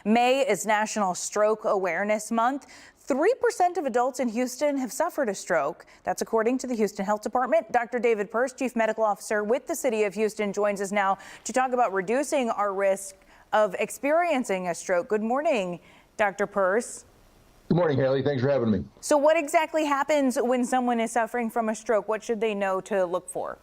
May is National Stroke Awareness Month. 3% of adults in Houston have suffered a stroke. That's according to the Houston Health Department. Dr. David Persse, Chief Medical Officer with the City of Houston, joins us now to talk about reducing our risk of experiencing a stroke. Good morning, Dr. Persse. Good morning, Haley. Thanks for having me. So what exactly happens when someone is suffering from a stroke? What should they know to look for?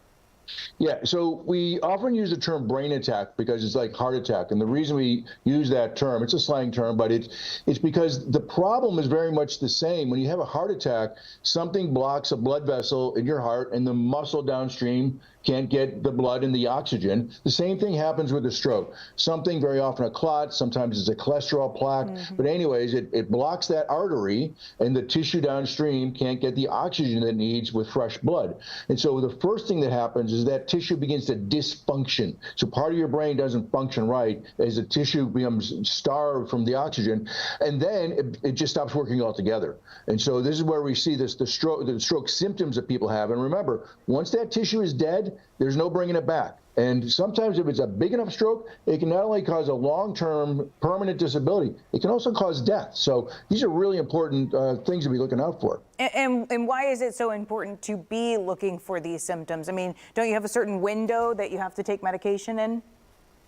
Yeah, so we often use the term brain attack because it's like heart attack. And the reason we use that term, it's a slang term, but it's because the problem is very much the same. When you have a heart attack, something blocks a blood vessel in your heart and the muscle downstream can't get the blood and the oxygen. The same thing happens with a stroke. Something, very often a clot, sometimes it's a cholesterol plaque. But anyways, it blocks that artery and the tissue downstream can't get the oxygen it needs with fresh blood. And so the first thing that happens is that tissue begins to dysfunction. So part of your brain doesn't function right as the tissue becomes starved from the oxygen, and then it just stops working altogether. And so this is where we see the stroke symptoms that people have. And remember, once that tissue is dead, there's no bringing it back. And sometimes if it's a big enough stroke, it can not only cause a long-term permanent disability, it can also cause death. So these are really important things to be looking out for. And why is it so important to be looking for these symptoms? I mean, don't you have a certain window that you have to take medication in?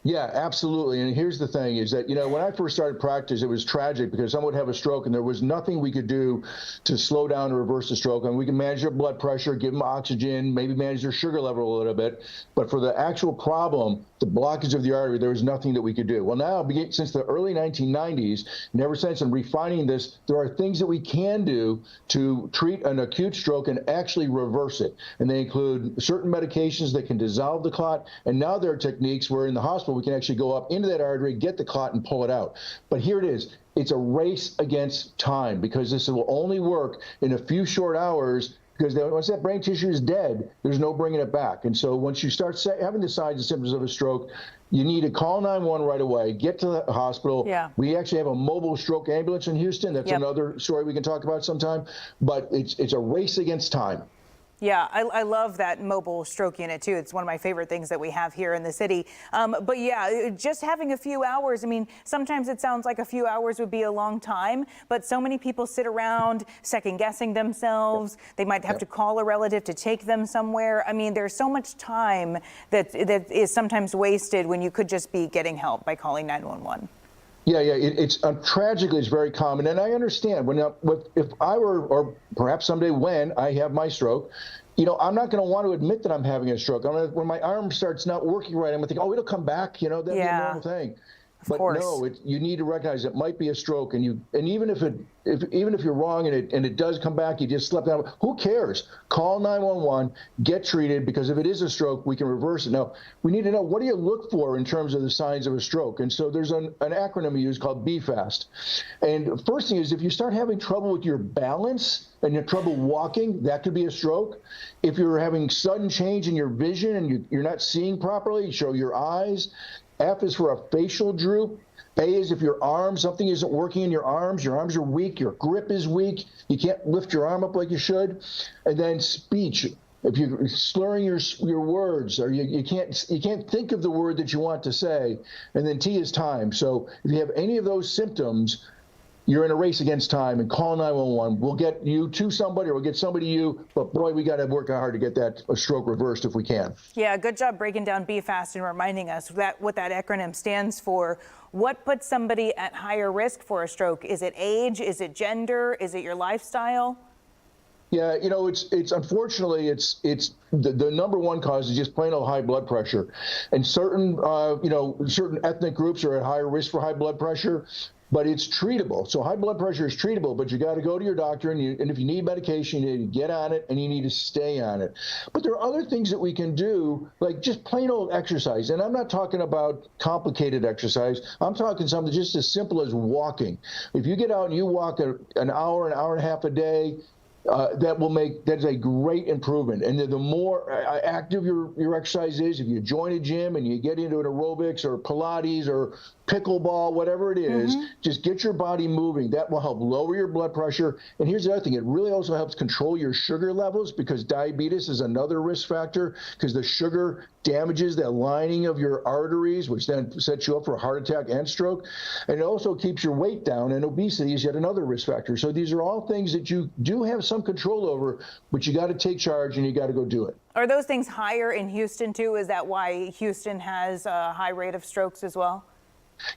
Yeah, absolutely. And here's the thing is that, when I first started practice, it was tragic because someone would have a stroke and there was nothing we could do to slow down or reverse the stroke. And we can manage their blood pressure, give them oxygen, maybe manage their sugar level a little bit. But for the actual problem, the blockage of the artery, there was nothing that we could do. Well, now, since the early 1990s, and ever since I'm refining this, there are things that we can do to treat an acute stroke and actually reverse it. And they include certain medications that can dissolve the clot. And now there are techniques where in the hospital, we can actually go up into that artery, get the clot, and pull it out. But here it is. It's a race against time because this will only work in a few short hours because once that brain tissue is dead, there's no bringing it back. And so once you start having the signs and symptoms of a stroke, you need to call 911 right away, get to the hospital. Yeah. We actually have a mobile stroke ambulance in Houston. That's another story we can talk about sometime. But it's a race against time. Yeah, I love that mobile stroke unit, too. It's one of my favorite things that we have here in the city. But yeah, just having a few hours, I mean, sometimes it sounds like a few hours would be a long time, but so many people sit around second-guessing themselves. They might have to call a relative to take them somewhere. I mean, there's so much time that is sometimes wasted when you could just be getting help by calling 911. Yeah, it's tragically, it's very common, and I understand if I were, or perhaps someday when I have my stroke, I'm not going to want to admit that I'm having a stroke. when my arm starts not working right, I'm going to think, oh, it'll come back. That'd be a normal thing. But no, you need to recognize it might be a stroke, and even if you're wrong and it does come back, you just slept out. Who cares? Call 911, get treated, because if it is a stroke, we can reverse it. Now, we need to know, what do you look for in terms of the signs of a stroke? And so there's an acronym we use called BFAST. And first thing is, if you start having trouble with your balance and you have trouble walking, that could be a stroke. If you're having sudden change in your vision and you're not seeing properly, show your eyes. F is for a facial droop. A is if something isn't working in your arms are weak, your grip is weak, you can't lift your arm up like you should. And then speech, if you're slurring your words, or you can't think of the word that you want to say. And then T is time. So if you have any of those symptoms, you're in a race against time, and call 911. We'll get you to somebody, or we'll get somebody to you. But boy, we got to work hard to get that stroke reversed if we can. Yeah, good job breaking down BFAST and reminding us what that acronym stands for. What puts somebody at higher risk for a stroke? Is it age? Is it gender? Is it your lifestyle? Yeah, it's unfortunately it's the number one cause is just plain old high blood pressure, and certain ethnic groups are at higher risk for high blood pressure. But it's treatable. So high blood pressure is treatable, but you got to go to your doctor, and if you need medication, you need to get on it, and you need to stay on it. But there are other things that we can do, like just plain old exercise. And I'm not talking about complicated exercise. I'm talking something just as simple as walking. If you get out and you walk an hour and a half a day, that's a great improvement. And the more active your exercise is, if you join a gym and you get into an aerobics or Pilates or pickleball, whatever it is, just get your body moving. That will help lower your blood pressure. And here's the other thing. It really also helps control your sugar levels, because diabetes is another risk factor, because the sugar damages the lining of your arteries, which then sets you up for a heart attack and stroke. And it also keeps your weight down, and obesity is yet another risk factor. So these are all things that you do have some control over, but you got to take charge and you got to go do it. Are those things higher in Houston too? Is that why Houston has a high rate of strokes as well?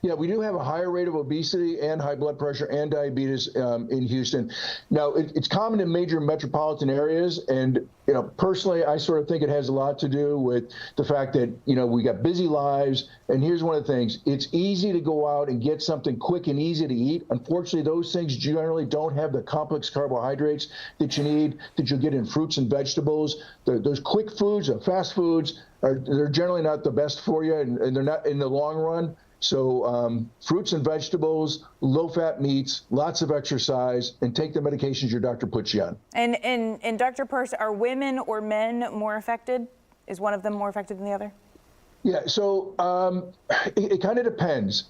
Yeah, we do have a higher rate of obesity and high blood pressure and diabetes in Houston. Now, it's common in major metropolitan areas, and personally, I sort of think it has a lot to do with the fact that we got busy lives. And here's one of the things: it's easy to go out and get something quick and easy to eat. Unfortunately, those things generally don't have the complex carbohydrates that you need, that you'll get in fruits and vegetables. Those quick foods, fast foods, they're generally not the best for you, and they're not in the long run. So fruits and vegetables, low-fat meats, lots of exercise, and take the medications your doctor puts you on. And Dr. Persse, are women or men more affected? Is one of them more affected than the other? Yeah, so it kind of depends.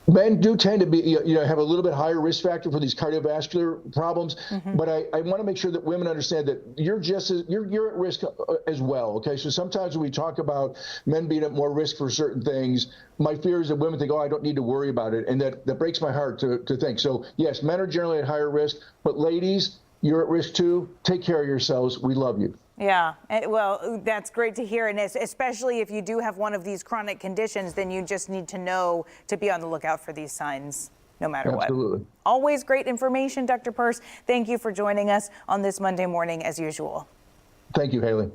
Men do tend to be, have a little bit higher risk factor for these cardiovascular problems, but I want to make sure that women understand that you're at risk as well. Okay, so sometimes when we talk about men being at more risk for certain things, my fear is that women think, oh, I don't need to worry about it, and that breaks my heart to think. So yes, men are generally at higher risk, but ladies, you're at risk too. Take care of yourselves. We love you. Yeah, well, that's great to hear. And especially if you do have one of these chronic conditions, then you just need to know to be on the lookout for these signs, no matter what. Absolutely. Always great information, Dr. Persse. Thank you for joining us on this Monday morning, as usual. Thank you, Haley.